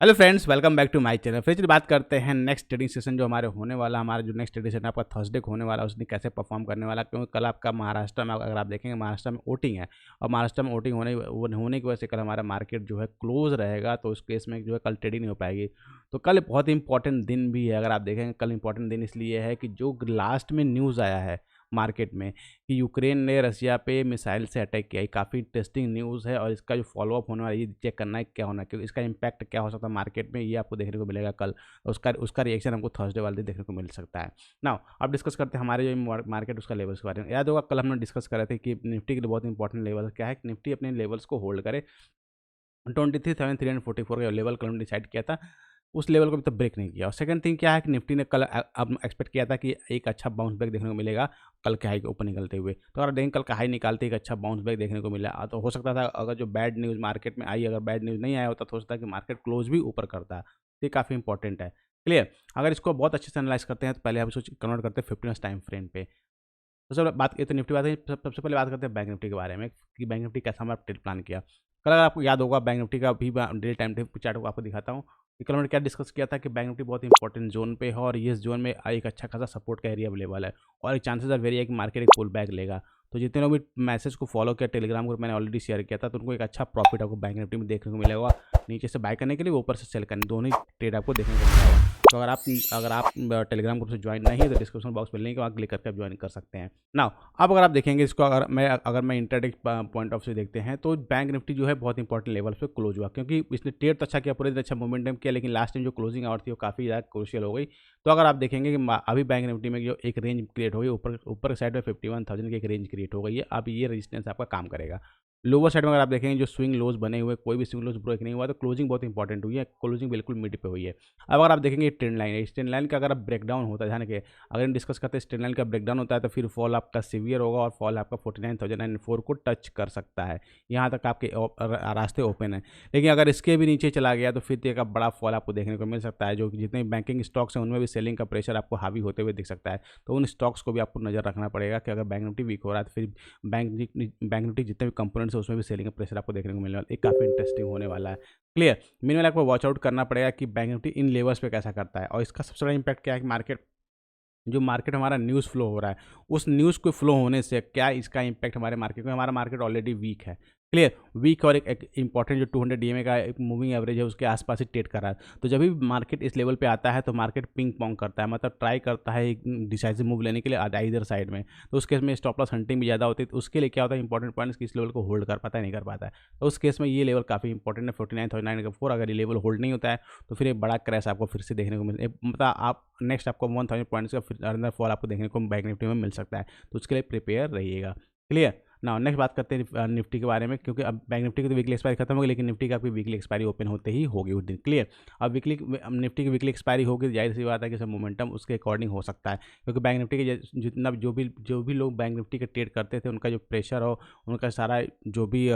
Hello friends, welcome back to my channel. फिर बात करते हैं नेक्स्ट ट्रेडिंग सेशन जो हमारे होने वाला। हमारा जो नेक्स्ट ट्रेडिंग सेशन आपका थर्सडे को होने वाला है, उसने कैसे परफॉर्म करने वाला, क्योंकि कल आपका महाराष्ट्र में, अगर आप देखेंगे, महाराष्ट्र में वोटिंग है और महाराष्ट्र में वोटिंग होने की वजह से कल हमारा मार्केट जो है क्लोज रहेगा। तो उस केस में जो है कल ट्रेडिंग नहीं हो पाएगी। तो कल बहुत इंपॉर्टेंट दिन भी है। अगर आप देखेंगे कल इंपॉर्टेंट दिन इसलिए है कि जो लास्ट में न्यूज़ आया है मार्केट में कि यूक्रेन ने रसिया पे मिसाइल से अटैक किया, ये काफ़ी इंटरेस्टिंग न्यूज़ है। और इसका जो फॉलोअप होने वाला है, ये चेक करना है क्या होना है, क्योंकि इसका इम्पैक्ट क्या हो सकता है मार्केट में, ये आपको देखने को मिलेगा कल। उसका उसका रिएक्शन हमको थर्सडे वाले दिन देखने को मिल सकता है। नाउ अब डिस्कस करते हैं हमारे जो मार्केट उसका लेवल्स के बारे में। याद होगा कल हमने डिस्कस कर रहे थे कि निफ्टी के लिए बहुत इंपॉर्टेंट लेवल क्या है कि निफ्टी अपने लेवल्स को होल्ड करे। 23,344 का लेवल कल हमने डिसाइड किया था, उस लेवल को अभी तक ब्रेक नहीं किया। और सेकंड थिंग क्या है कि निफ्टी ने कल अब एक्सपेक्ट किया था कि एक अच्छा बाउंस बैक देखने को मिलेगा कल के हाई के ऊपर निकलते हुए। तो अगर देखें कल का हाई निकालते एक अच्छा बाउंस बैक देखने को मिला तो हो सकता था, अगर जो बैड न्यूज़ मार्केट में आई, अगर बैड न्यूज़ नहीं आया होता तो हो सकता है कि मार्केट क्लोज भी ऊपर करता। तो ये काफ़ी इंपॉर्टेंट है। क्लियर। अगर इसको बहुत अच्छे से एनालाइज करते हैं तो पहले हम इसको कन्वर्ट करते हैं 15 टाइम फ्रेम पे। तो सब बात ये तो निफ्टी बात है। सबसे पहले बात करते हैं बैंक निफ्टी के बारे में कि बैंक निफ्टी कैसा हमारा ट्रेड प्लान किया। कल अगर आपको याद होगा बैंक निफ्टी का भी डेली टाइम चार्ट को आपको दिखाता हूँ कि कल हमने क्या डिस्कस किया था कि बैंक निफ्टी बहुत इंपॉर्टेंट जोन पे है और ये जोन में एक अच्छा खासा सपोर्ट का एरिया अवेलेबल है और एक चांसेस आर वेरी है कि मार्केट एक पुल बैक लेगा। तो जितने लोग भी मैसेज को फॉलो किया, टेलीग्राम ग्रुप मैंने ऑलरेडी शेयर किया था, तो उनको एक अच्छा प्रॉफिट आपको बैंक निफ्टी में देखने को मिलेगा। नीचे से बाय करने के लिए, ऊपर से सेल करने, दोनों ही ट्रेड आपको देखने को मिलेगा। तो अगर आप टेलीग्राम ग्रुप से ज्वाइन नहीं है तो डिस्क्रिप्शन बॉक्स में लिंक है, वहाँ क्लिक करके आप ज्वाइन कर सकते हैं। नाउ अब अगर आप देखेंगे इसको, अगर मैं इंटरडे पॉइंट ऑफ से देखते हैं तो बैंक निफ्टी जो है बहुत इंपॉर्टेंट लेवल पे क्लोज हुआ, क्योंकि इसने ट्रेड तो अच्छा किया, पूरे दिन अच्छा मोमेंटम किया, लेकिन लास्ट टाइम जो क्लोजिंग आवर थी वो काफ़ी ज़्यादा क्रूशियल हो गई। तो अगर आप देखेंगे कि अभी बैंक निफ्टी में जो एक रेंज क्रिएट हो गई, ऊपर साइड में 51,000 की एक रेंज क्रिएट हो गई है। अब ये रेजिस्टेंस आपका काम करेगा। लोअर साइड में अगर आप देखेंगे जो स्विंग लोज बने हुए, कोई भी स्विंग लोज ब्रेक नहीं हुआ, तो क्लोजिंग बहुत इंपॉर्टेंट हुई है। क्लोजिंग बिल्कुल मिड पे हुई है। अब अगर आप देखेंगे ट्रेंड लाइन है, इस ट्रेंड लाइन का अगर आप ब्रेकडाउन होता है, ध्यान के अगर हम डिस्कस करते हैं ट्रेंड लाइन का ब्रेकडाउन होता है तो फिर फॉल आपका सीवियर होगा और फॉल आपका 49,004 को टच कर सकता है। यहाँ तक आपके रास्ते ओपन है। लेकिन अगर इसके भी नीचे चला गया तो फिर एक बड़ा फॉल आपको देखने को मिल सकता है। जो जितने बैंकिंग स्टॉक्स हैं उनमें भी सेलिंग का प्रेशर आपको हावी होते हुए दिख सकता है। तो उन स्टॉक्स को भी आपको नजर रखना पड़ेगा कि अगर बैंक निफ्टी वीक हो रहा है तो फिर बैंक निफ्टी जितने भी कंपोनेंट्स है उसमें भी सेलिंग का प्रेशर आपको देखने को मिलने वाला है। एक काफ़ी इंटरेस्टिंग होने वाला है। क्लियर। मीनवाइल आपको वॉच आउट करना पड़ेगा कि बैंक निफ्टी इन लेवल्स पे कैसा करता है। और इसका सबसे बड़ा इंपैक्ट क्या है कि मार्केट हमारा न्यूज़ फ्लो हो रहा है, उस न्यूज़ को फ्लो होने से क्या इसका इंपैक्ट हमारे मार्केट में, हमारा मार्केट ऑलरेडी वीक है। क्लियर। वीक और एक इंपॉर्टेंट जो 200 डीएमए का एक मूविंग एवरेज है उसके आसपास ही ट्रेड कर रहा है। तो जब भी मार्केट इस लेवल पे आता है तो मार्केट पिंग पोंग करता है, मतलब ट्राई करता है एक डिसाइसिव मूव लेने के लिए इधर साइड में। तो उस केस में स्टॉप लॉस हंटिंग भी ज़्यादा होती है। तो उसके लिए क्या होता है, इंपॉर्टेंट पॉइंट कि इस लेवल को होल्ड कर पाता है नहीं कर पाता है। तो उस केस में ये लेवल काफ़ी इंपॉर्टेंट है 49,904। अगर ये लेवल होल्ड नहीं होता है तो फिर एक बड़ा क्रैश आपको फिर से देखने को मतलब आप नेक्स्ट आपको 1,000 पॉइंट्स का फिर अंदर फॉल आपको देखने को बैंक निफ्टी में मिल सकता है। तो उसके लिए प्रिपेयर रहिएगा। क्लियर। ना नेक्स्ट बात करते हैं निफ्टी के बारे में, क्योंकि अब बैंक निफ्टी की तो वीकली एक्सपायरी खत्म हो गई, लेकिन निफ्टी का आपकी वीकली एक्सपायरी ओपन होते ही होगी उस दिन। क्लियर। अब निफ्टी की वीकली एक्सपायरी होगी तो जाहिर सी बात है कि सब मोमेंटम उसके अकॉर्डिंग हो सकता है, क्योंकि बैंक निफ्टी के जितना जो भी लोग बैंक निफ्टी के ट्रेड करते थे उनका जो प्रेशर हो, उनका सारा जो भी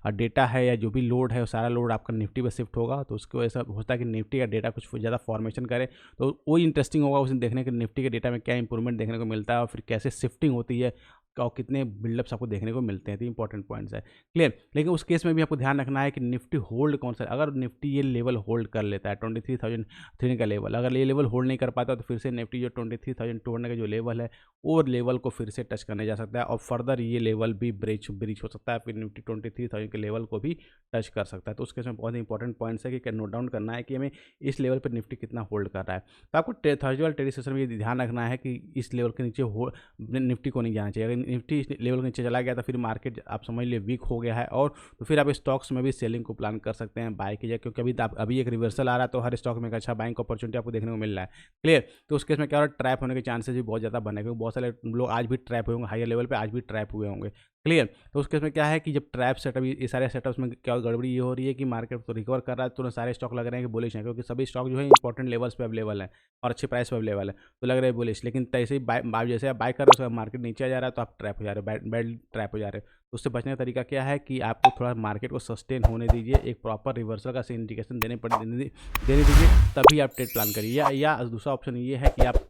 डेटा है या जो भी लोड है वो सारा लोड आपका निफ्टी पर शिफ्ट होगा। तो उसकी वजह से होता है कि निफ्टी का डेटा कुछ ज़्यादा फॉर्मेशन करे, तो वो इंटरेस्टिंग होगा उस दिन देखने के निफ्टी के डेटा में क्या इंप्रूवमेंट देखने को मिलता है और फिर कैसे शिफ्टिंग होती है और कितने बिल्डअप्स आपको देखने को मिलते हैं। तो इंपॉर्टेंट पॉइंट्स है। क्लियर। लेकिन उस केस में भी आपको ध्यान रखना है कि निफ्टी होल्ड कौन सा, अगर निफ्टी ये लेवल होल्ड कर लेता है 23,003 का लेवल, अगर ये लेवल होल्ड नहीं कर पाता तो फिर से निफ्टी जो 23,200 का जो लेवल है वो लेवल को फिर से टच करने जा सकता है और फर्दर ये लेवल भी ब्रीच हो सकता है, फिर निफ्टी 23,000 के लेवल को भी टच कर सकता है। तो उस केस में बहुत इंपॉर्टेंट पॉइंट्स है कि नोट डाउन करना है कि हमें इस लेवल पर निफ्टी कितना होल्ड कर रहा है। तो आपको थर्सडे वाले ट्रेडिंग सेशन में ये ध्यान रखना है कि इस लेवल के नीचे निफ्टी को नहीं जाना चाहिए। अगर निफ्टी इस लेवल के नीचे चला गया तो फिर मार्केट आप समझ लिए वीक हो गया है, और तो फिर आप स्टॉक्स में भी सेलिंग को प्लान कर सकते हैं बाय कीजिए, क्योंकि अभी एक रिवर्सल आ रहा है तो हर स्टॉक में एक अच्छा बाइंग अपॉर्चुनिटी आपको देखने को मिल रहा है। क्लियर। तो उस केस में क्या हो रहा है, ट्रैप होने के चांसेस भी बहुत ज़्यादा बने, क्योंकि बहुत सारे लोग आज भी ट्रैप हुए होंगे, हायर लेवल पर आज भी ट्रैप हुए होंगे। क्लियर। तो उस केस में क्या है कि जब ट्रैप सेटअप, ये सारे सेटअप्स में क्या गड़बड़ी ये हो रही है कि मार्केट तो रिकवर कर रहा है, तो सारे स्टॉक लग रहे हैं कि बुलिश हैं, क्योंकि सभी स्टॉक जो है इंपॉर्टेंट लेवल्स पे अवेलेबल है और अच्छे प्राइस पे अवेलेबल है, तो लग रहा है बुलिश। लेकिन तैसे ही जैसे आप बाय कर रहे हो मार्केट नीचे आ जा रहा है तो आप ट्रैप हो जा रहे हो, बैड ट्रैप हो जा रहे हो। तो उससे बचने का तरीका क्या है कि आपको थोड़ा मार्केट को सस्टेन होने दीजिए, एक प्रॉपर रिवर्सल का इंडिकेशन देने दीजिए, तभी आप ट्रेड प्लान करिए। या दूसरा ऑप्शन ये है कि आप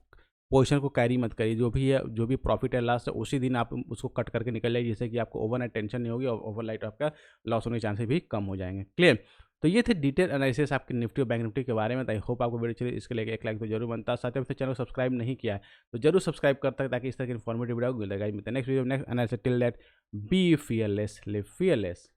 पोजीशन को कैरी मत करिए, जो भी है, जो भी प्रॉफिट है लास्ट उसी दिन आप उसको कट करके निकल जाइए, जिससे कि आपको ओवरनाइट टेंशन नहीं होगी और ओवरनाइट आपका लॉस होने के चांसेस भी कम हो जाएंगे। क्लियर। तो ये थे डिटेल एनालिसिस आपकी निफ्टी और बैंक निफ्टी के बारे में। आई होप आपको वीडियो चलिए, इसके लिए एक लाइक तो जरूर बनता है। साथ ही चैनल को सब्सक्राइब नहीं किया है तो जरूर सब्सक्राइब करता है, ताकि इस तरह की इन्फॉर्मेटिव वीडियो मिलेगा। Next video next analysis, till that be fearless, live fearless.